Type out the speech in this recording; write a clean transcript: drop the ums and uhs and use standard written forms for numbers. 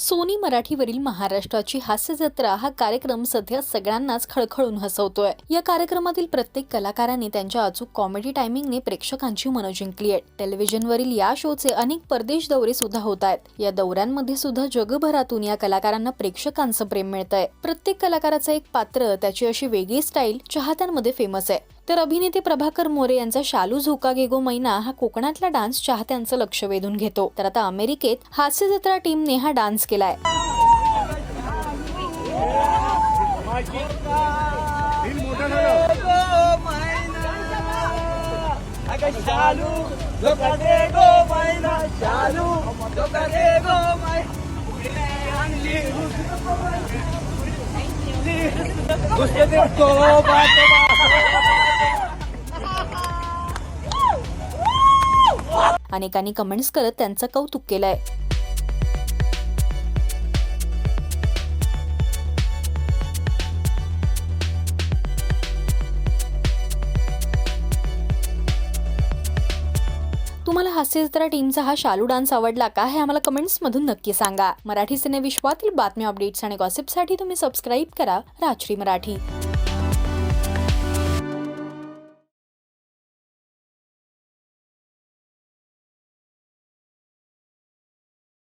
Sony मराठीवरील महाराष्ट्राची हास्य जत्रा हा कार्यक्रम सध्या सगळ्यांनाच खळखळून हसवतोय। या कार्यक्रमातील प्रत्येक कलाकाराने त्यांच्या अचूक कॉमेडी टायमिंगने प्रेक्षकांची मनं जिंकली आहेत। टेलिव्हिजनवरील या शोचे अनेक परदेश दौरे सुद्धा होत आहेत। या दौऱ्यांमध्ये सुद्धा जगभरातून या कलाकारांना प्रेक्षकांचं प्रेम मिळतंय। प्रत्येक कलाकाराचं एक पात्र, त्याची अशी वेगळी स्टाईल चाहत्यांमध्ये फेमस आहे। तर अभिनेते प्रभाकर मोरे यांचा शालू झोका गे गो मैना हा कोकणातला डान्स चाहत्यांचं लक्ष वेधून घेतो। तर आता अमेरिकेत हास्य जत्रा टीमने हा डान्स केलाय। अनेकांनी कमेंट्स करत त्यांचं कौतुक केलंय। तुम्हाला हास्य जत्रा टीमचा हा शालू डान्स आवडला का हे आम्हाला कमेंट्स मधून नक्की सांगा। मराठी सिने विश्वातील बातम्या, अपडेट्स आणि गॉसिपसाठी तुम्ही सबस्क्राइब करा राजश्री मराठी।